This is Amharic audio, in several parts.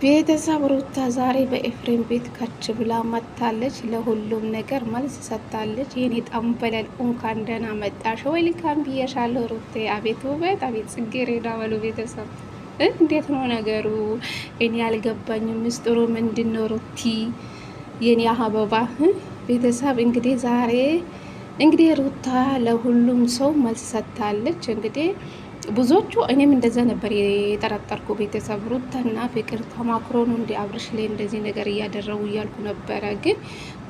ቤተሰብ ሩታ ዛሬ በኤፍሬም ቤት ከች ብላ መታለች። ለሁሉም ነገር መልስ ሰጥታለች። የኔ ጠንበለል እንኳን ደህና መጣሽ፣ ዌልካም ብዬሻለሁ ሩቴ። አቤት ውበት፣ አቤት ጽጌረዳ በሉ ቤተሰብ። እንዴት ነው ነገሩ? እኔ ያልገባኝም ምስጢሩ ምንድን ነው? ሩቲ የኔ አበባ ቤተሰብ እንግዲህ ሩታ ለሁሉም ሰው መልስ ሰጥታለች። እንግዲህ ብዙዎቹ እኔም እንደዛ ነበር የጠረጠርኩ ቤተሰብ ሩታና ፍቅር ተማክሮ ነው እንዲ አብርሽ ላይ እንደዚህ ነገር እያደረጉ እያልኩ ነበረ። ግን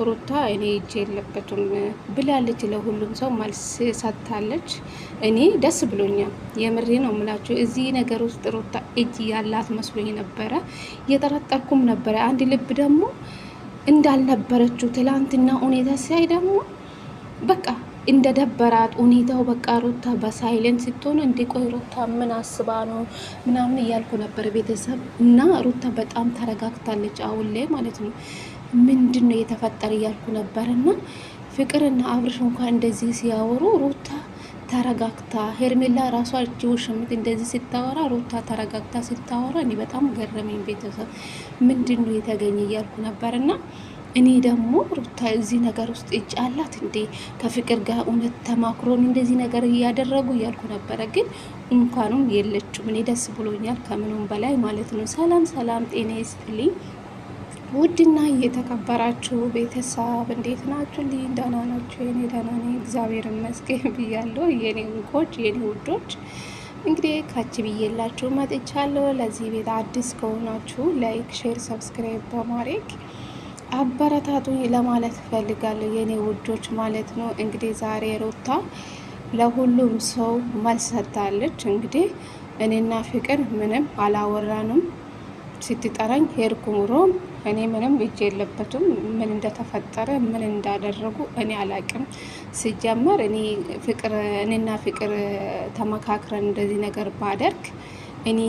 ሩታ እኔ እጅ የለበትም ብላለች። ለሁሉም ሰው መልስ ሰጥታለች። እኔ ደስ ብሎኛል። የምሬ ነው የምላችሁ። እዚህ ነገር ውስጥ ሩታ እጅ ያላት መስሎኝ ነበረ፣ እየጠረጠርኩም ነበረ። አንድ ልብ ደግሞ እንዳልነበረችው ትላንትና ሁኔታ ሲያይ ደግሞ በቃ እንደ ደበራት ሁኔታው በቃ ሩታ በሳይለንት ስትሆን እንዲቆይ ሩታ ምን አስባ ነው ምናምን እያልኩ ነበር ቤተሰብ። እና ሩታ በጣም ተረጋግታለች አሁን ላይ ማለት ነው። ምንድን ነው የተፈጠረ እያልኩ ነበር። እና ፍቅርና አብርሽ እንኳን እንደዚህ ሲያወሩ ሩታ ተረጋግታ፣ ሄርሜላ ራሷ እጅ ውሽምት እንደዚህ ስታወራ ሩታ ተረጋግታ ስታወራ እኔ በጣም ገረመኝ ቤተሰብ። ምንድን ነው የተገኘ እያልኩ ነበር። እና እኔ ደግሞ ሩታ እዚህ ነገር ውስጥ እጅ አላት እንዴ? ከፍቅር ጋር እውነት ተማክሮን እንደዚህ ነገር እያደረጉ እያልኩ ነበረ። ግን እንኳኑም የለችም። እኔ ደስ ብሎኛል ከምኑም በላይ ማለት ነው። ሰላም ሰላም፣ ጤና ይስጥልኝ ውድና እየተከበራችሁ ቤተሰብ እንዴት ናችሁ? ልኝ ደህና ናችሁ? የኔ ደህና ነኝ እግዚአብሔር ይመስገን ብያለሁ። የኔ ውቆች፣ የኔ ውዶች እንግዲህ ካች ብዬላችሁ መጥቻለሁ። ለዚህ ቤት አዲስ ከሆናችሁ ላይክ፣ ሼር፣ ሰብስክራይብ በማድረግ አበረታቱ ለማለት እፈልጋለሁ የኔ ውዶች ማለት ነው። እንግዲህ ዛሬ ሩታ ለሁሉም ሰው መልስ ሰጥታለች። እንግዲህ እኔና ፍቅር ምንም አላወራንም፣ ስትጠራኝ ሄድኩ ሮም። እኔ ምንም እጅ የለበትም። ምን እንደተፈጠረ ምን እንዳደረጉ እኔ አላቅም። ሲጀመር እኔና ፍቅር ተመካክረን እንደዚህ ነገር ባደርግ እኔ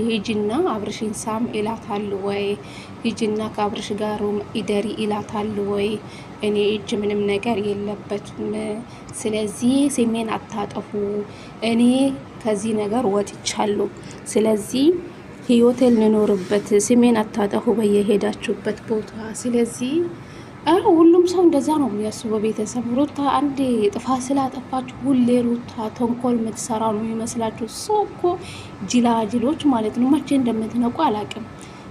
ሂጅና አብርሽን ሳም ይላታል ወይ? ሂጅና ከአብርሽ ጋር ኢደሪ ይላታል ወይ? እኔ እጅ ምንም ነገር የለበትም። ስለዚህ ስሜን አታጠፉ። እኔ ከዚህ ነገር ወጥቻለሁ። ስለዚህ ህይወቴን ልኖርበት፣ ስሜን አታጠፉ በየሄዳችሁበት ቦታ። ስለዚህ ሁሉም ሰው እንደዛ ነው የሚያስበው ቤተሰብ። ሩታ አንድ ጥፋት ስላጠፋች ሁሌ ሩታ ተንኮል የምትሰራ ነው የሚመስላችሁ። ሰው እኮ ጅላጅሎች ማለት ነው። መቼ እንደምትነቁ አላውቅም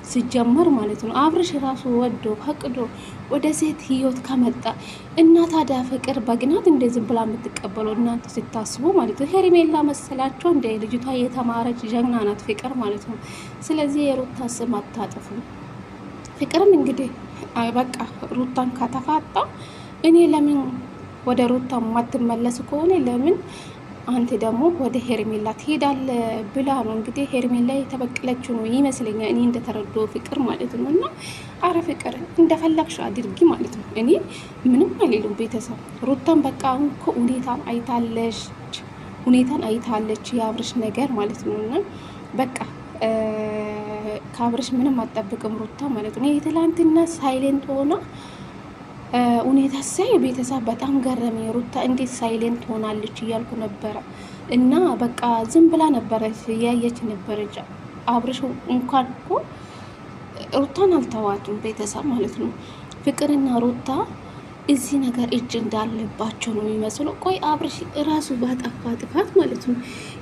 ሲጀመር ማለት ነው። አብርሽ ራሱ ወዶ ፈቅዶ ወደ ሴት ህይወት ከመጣ እና ታዲያ ፍቅር በግናት እንደዚህ ብላ የምትቀበለው እናንተ ስታስቡ ማለት ነው። ሄርሜላ መሰላቸው እንደ ልጅቷ የተማረች ጀግና ናት ፍቅር ማለት ነው። ስለዚህ የሩታ ስም አታጥፉ። ፍቅርም እንግዲህ በቃ ሩታን ከተፋጣ እኔ ለምን ወደ ሩታ ማትመለስ ከሆነ ለምን አንተ ደግሞ ወደ ሄርሜላ ትሄዳለ ብላ ነው እንግዲህ ሄርሜላ የተበቀለችው ነው ይመስለኛል፣ እኔ እንደተረዳው ፍቅር ማለት ነው። እና አረ ፍቅር እንደፈለግሽ አድርጊ ማለት ነው። እኔ ምንም አልልም ቤተሰብ። ሩታን በቃ አሁን እኮ ሁኔታን አይታለች የአብርሽ ነገር ማለት ነው። እና በቃ ከአብርሽ ምንም አጠብቅም ሩታ ማለት ነው። የትላንትና ሳይሌንት ሆና ሁኔታ ሳይ ቤተሰብ በጣም ገረመኝ። ሩታ እንዴት ሳይሌንት ሆናለች እያልኩ ነበረ። እና በቃ ዝም ብላ ነበረች እያየች ነበረች። አብርሽ እንኳን እኮ ሩታን አልተዋቱም ቤተሰብ ማለት ነው። ፍቅርና ሩታ እዚህ ነገር እጅ እንዳለባቸው ነው የሚመስለው። ቆይ አብርሽ ራሱ ባጠፋ ጥፋት ማለት ነው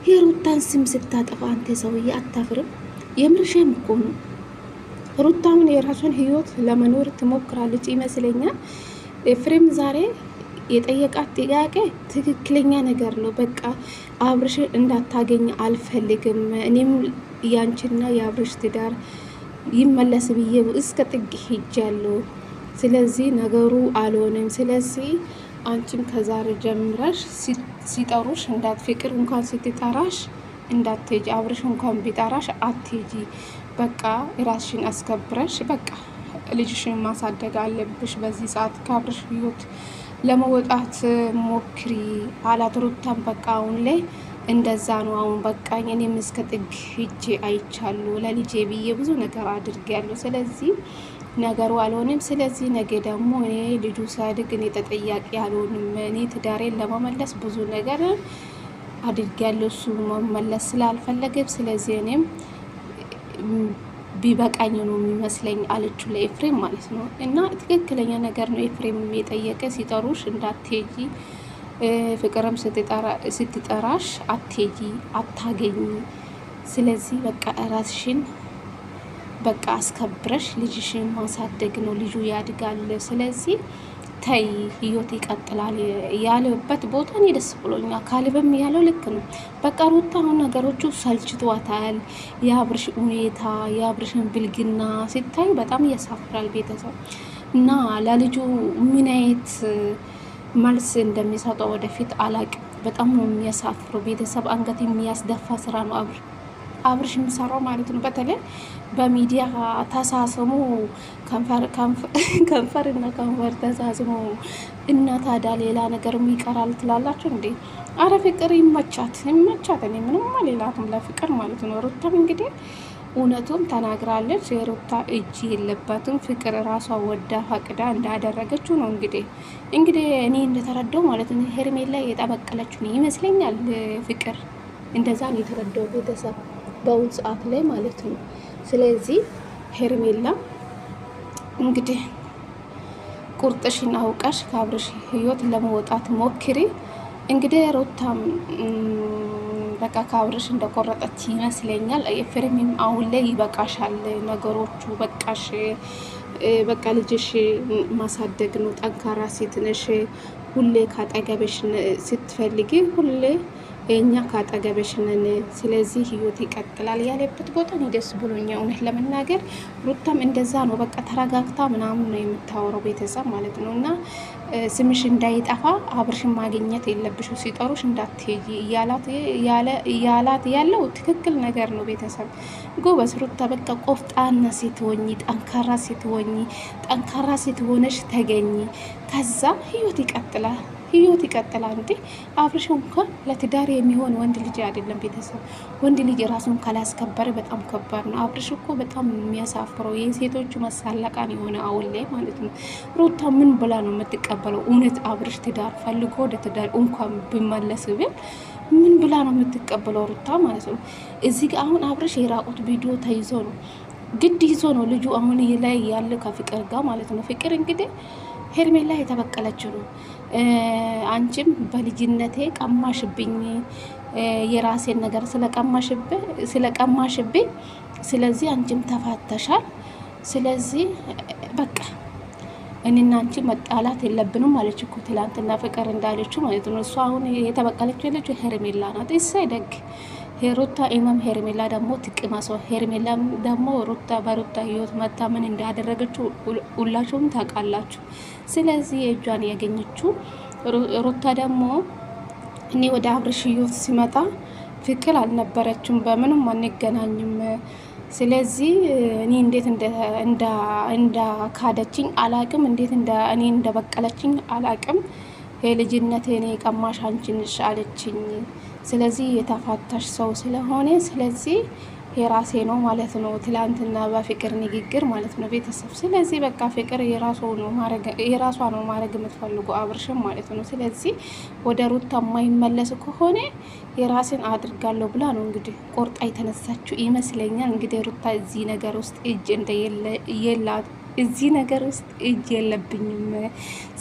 የሩታን ስም ስታጠፋ አንተ ሰውዬ አታፍርም? የምርሽም እኮ ነው። ሩታውን የራሷን ህይወት ለመኖር ትሞክራለች ይመስለኛል። ኤፍሬም ዛሬ የጠየቃት ጥያቄ ትክክለኛ ነገር ነው። በቃ አብርሽ እንዳታገኝ አልፈልግም፣ እኔም ያንቺና የአብርሽ ትዳር ይመለስ ብዬ እስከ ጥግ ሄጃለሁ። ስለዚህ ነገሩ አልሆነም። ስለዚህ አንቺም ከዛሬ ጀምረሽ ሲጠሩሽ ፍቅር እንኳን ስትጠራሽ እንዳትሄጂ፣ አብርሽ እንኳን ቢጠራሽ አትሄጂ። በቃ ራስሽን አስከብረሽ በቃ ልጅሽን ማሳደግ አለብሽ። በዚህ ሰዓት ከአብርሽ ህይወት ለመውጣት ሞክሪ አላት ሩታን። በቃ አሁን ላይ እንደዛ ነው። አሁን በቃኝ፣ እኔም እስከ ጥግ ሂጄ አይቻለሁ፣ ለልጄ ብዬ ብዙ ነገር አድርጌያለሁ። ስለዚህ ነገሩ አልሆንም። ስለዚህ ነገ ደግሞ እኔ ልጁ ሳድግ እኔ ተጠያቂ አልሆንም። እኔ ትዳሬን ለመመለስ ብዙ ነገር አድርጊያለሁ፣ እሱ መመለስ ስላልፈለገ ስለዚህ እኔም ቢበቃኝ ነው የሚመስለኝ አለችው ለኤፍሬም ማለት ነው። እና ትክክለኛ ነገር ነው ኤፍሬም የጠየቀ ሲጠሩሽ እንዳትሄጂ ፍቅርም ስትጠራሽ አትሄጂ አታገኝ። ስለዚህ በቃ ራስሽን በቃ አስከብረሽ ልጅሽን ማሳደግ ነው። ልጁ ያድጋል። ስለዚህ ተይ ህይወት ይቀጥላል ያለበት ቦታ እኔ ደስ ብሎኛል። ካልብም ያለው ልክ ነው። በቃ ሩታ አሁን ነገሮቹ ሰልችቷታል። የአብርሽ ሁኔታ የአብርሽን ብልግና ሲታዩ በጣም ያሳፍራል። ቤተሰብ እና ለልጁ ምን አይነት መልስ እንደሚሰጠው ወደፊት አላቅም። በጣም ነው የሚያሳፍረው። ቤተሰብ አንገት የሚያስደፋ ስራ ነው አብርሽ የሚሰራው ማለት ነው። በተለይ በሚዲያ ተሳስሞ ከንፈር እና ከንፈር ተሳስሞ እና ታዲያ ሌላ ነገር ይቀራል ትላላችሁ እንዴ? አረ ፍቅር ይመቻት። እኔ ምንም አልላትም ለፍቅር ማለት ነው። ሩታም እንግዲህ እውነቱም ተናግራለች። የሩታ እጅ የለባትም። ፍቅር ራሷ ወዳ ፈቅዳ እንዳደረገችው ነው። እንግዲህ እኔ እንደተረዳው ማለት ነው ሄርሜላ የጠበቀለችው ይመስለኛል። ፍቅር እንደዛ ነው የተረዳው ቤተሰብ በአሁኑ ሰዓት ላይ ማለት ነው። ስለዚህ ሄርሜላ እንግዲህ ቁርጥሽን አውቀሽ ከአብርሽ ህይወት ለመውጣት ሞክሪ። እንግዲህ ሩታም በቃ ከአብርሽ እንደቆረጠች ይመስለኛል። ኤፍሬምም አሁን ላይ ይበቃሻል፣ ነገሮቹ በቃሽ፣ በቃ ልጅሽ ማሳደግ ነው፣ ጠንካራ ሴት ነሽ፣ ሁሌ ካጠገበሽ ስትፈልጊ ሁሌ እኛ ካጠገበሽ ነን። ስለዚህ ህይወት ይቀጥላል ያለበት ቦታ እኔ ደስ ብሎኛል። እውነት ለመናገር ሩታም እንደዛ ነው። በቃ ተረጋግታ ምናምን ነው የምታወራው ቤተሰብ ማለት ነው። እና ስምሽ እንዳይጠፋ አብርሽን ማግኘት የለብሽ ሲጠሩሽ እንዳትሄጂ እያላት ያለው ትክክል ነገር ነው። ቤተሰብ ጎበዝ ሩታ በቃ ቆፍጣና ሴት ሆኚ፣ ጠንካራ ሴት ሆነሽ ተገኝ። ከዛ ህይወት ይቀጥላል። እንዴ አብርሽ እንኳን ለትዳር የሚሆን ወንድ ልጅ አይደለም። ቤተሰብ ወንድ ልጅ ራሱን ካላስከበረ በጣም ከባድ ነው። አብርሽ እኮ በጣም የሚያሳፍረው የሴቶቹ መሳለቃን የሆነ አሁን ላይ ማለት ነው። ሩታ ምን ብላ ነው የምትቀበለው? እውነት አብርሽ ትዳር ፈልጎ ወደ ትዳር እንኳን ብመለስ ብል ምን ብላ ነው የምትቀበለው ሩታ ማለት ነው? እዚህ ጋር አሁን አብርሽ የራቁት ቪዲዮ ተይዞ ነው ግድ ይዞ ነው ልጁ አሁን ላይ ያለ ከፍቅር ጋር ማለት ነው። ፍቅር እንግዲህ ሄርሜላ የተበቀለችው ነው። አንቺም በልጅነቴ ቀማሽብኝ፣ የራሴን ነገር ስለቀማሽብኝ፣ ስለዚህ አንቺም ተፋተሻል። ስለዚህ በቃ እኔና አንቺ መጣላት የለብንም ማለች እኮ ትላንትና ፍቅር እንዳለችው ማለት ነው። እሷ አሁን የተበቀለችው ያለችው ሄርሜላ ናት። እሰይ ደግ ሩታ ኢማም ሄርሜላ ደግሞ ትቅማሰው። ሄርሜላ ደግሞ ሩታ በሩታ ህይወት መታ ምን እንዳደረገችው ሁላችሁም ታውቃላችሁ። ስለዚህ የእጇን ያገኘችው ሩታ ደግሞ እኔ ወደ አብርሽ ህይወት ሲመጣ ፍቅር አልነበረችም፣ በምንም አንገናኝም። ስለዚህ እኔ እንዴት እንደ ካደችኝ አላቅም፣ እንዴት እኔ እንደበቀለችኝ አላቅም። የልጅነት እኔ ቀማሽ አንቺ ነሽ አለችኝ። ስለዚህ የተፋታሽ ሰው ስለሆነ ስለዚህ የራሴ ነው ማለት ነው። ትላንትና በፍቅር ንግግር ማለት ነው ቤተሰብ። ስለዚህ በቃ ፍቅር የራሷ ነው ማድረግ የምትፈልጉ አብርሽም ማለት ነው። ስለዚህ ወደ ሩታ የማይመለስ ከሆነ የራስን አድርጋለሁ ብላ ነው እንግዲህ ቆርጣ የተነሳችው ይመስለኛል። እንግዲህ ሩታ እዚህ ነገር ውስጥ እጅ የለብኝም።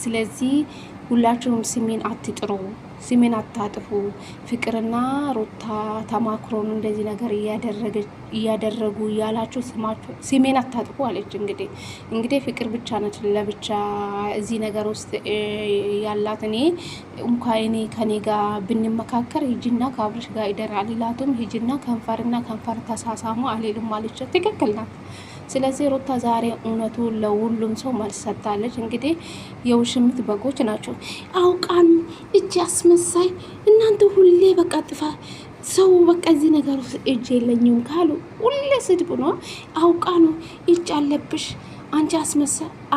ስለዚህ ሁላችሁም ስሜን አትጥሩ፣ ስሜን አታጥፉ። ፍቅርና ሩታ ተማክሮ ነው እንደዚህ ነገር እያደረጉ እያላችሁ ስሜን አታጥፉ አለች። እንግዲህ ፍቅር ብቻ ነች ለብቻ እዚህ ነገር ውስጥ ያላት። እኔ ከኔ ጋር ብንመካከር ሂጂና ከአብርሽ ጋር ይደራል ይላቱም ሂጂና ከንፈር ተሳሳሙ አልልም አለች። ትክክል ናት። ስለዚህ ሩታ ዛሬ እውነቱ ለሁሉም ሰው መልስ ሰጥታለች። እንግዲህ የውሽምት በጎች ናቸው። አውቃን እጅ አስመሳይ እናንተ ሁሌ በቃ ጥፋ ሰው በቃ እዚህ ነገር ውስጥ እጅ የለኝም ካሉ ሁሌ ስድብ ነው። አውቃ ነው እጅ አለብሽ አንቺ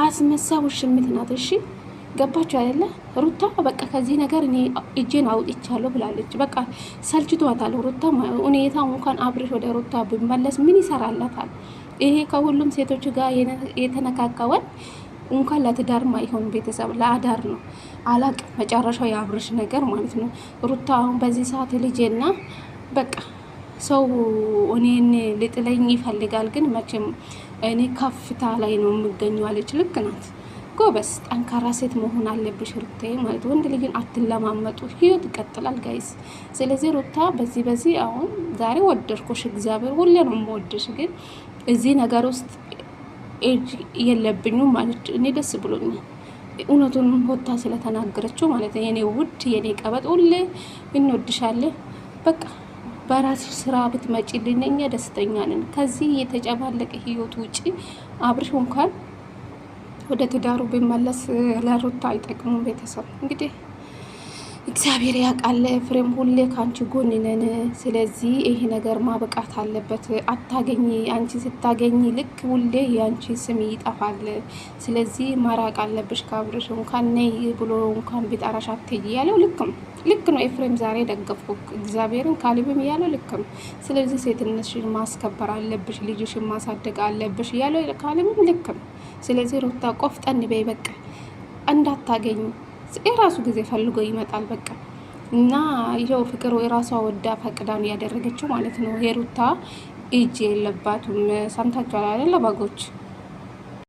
አስመሳይ ውሽምት ናት። እሺ ገባችሁ አይደለ? ሩታ በቃ ከዚህ ነገር እኔ እጄን አውጥቻለሁ ብላለች። በቃ ሰልችቷታል ሩታ ሁኔታ። እንኳን አብርሽ ወደ ሩታ ብመለስ ምን ይሰራላታል? ይሄ ከሁሉም ሴቶች ጋር የተነካከወን እንኳን ለትዳር ማይሆን ቤተሰብ ለአዳር ነው። አላቅ መጨረሻው የአብርሽ ነገር ማለት ነው። ሩታ አሁን በዚህ ሰዓት ልጄና በቃ ሰው እኔን ልጥለኝ ይፈልጋል፣ ግን መቼም እኔ ከፍታ ላይ ነው የምገኘው አለች። ልክ ናት። ጎበስ ጠንካራ ሴት መሆን አለብሽ ሩታ ማለት። ወንድ ልጅን አትለማመጡ፣ ህይወት ይቀጥላል ጋይስ። ስለዚህ ሩታ በዚህ አሁን ዛሬ ወደድኩሽ፣ እግዚአብሔር ሁሌ ነው የምወድሽ፣ ግን እዚህ ነገር ውስጥ ኤጅ የለብኝም ማለት እኔ ደስ ብሎኛል። እውነቱን ወታ ስለተናገረችው ማለት ነው። የኔ ውድ የኔ ቀበጥ ሁሌ እንወድሻለን። በቃ በራስ ስራ ብትመጪልን እኛ ደስተኛ ነን። ከዚህ የተጨማለቀ ህይወት ውጪ አብርሽ እንኳን ወደ ትዳሩ ቢመለስ ለሩታ አይጠቅሙም። ቤተሰብ እንግዲህ እግዚአብሔር ያውቃል። ፍሬም ሁሌ ከአንቺ ጎን ነን። ስለዚህ ይሄ ነገር ማበቃት አለበት። አታገኝ አንቺ ስታገኝ ልክ ሁሌ የአንቺ ስም ይጠፋል። ስለዚህ ማራቅ አለብሽ ከአብርሽ። እንኳን ነይ ብሎ እንኳን ቢጠራሽ አትሄጂ ያለው ልክ ነው። ኤፍሬም ዛሬ ደገፍኩ እግዚአብሔርን ካሊብም ያለው ልክ ነው። ስለዚህ ሴትነትሽን ማስከበር አለብሽ፣ ልጅሽን ማሳደግ አለብሽ ያለው ካሊብም ልክ ነው። ስለዚህ ሩታ ቆፍጠን በይ በቃ እንዳታገኝ የራሱ ጊዜ ፈልጎ ይመጣል በቃ። እና ይኸው ፍቅር የራሷ ወዳ ፈቅዳን ያደረገችው ማለት ነው። የሩታ እጅ የለባትም። ሰምታችኋል አይደለ በጎች?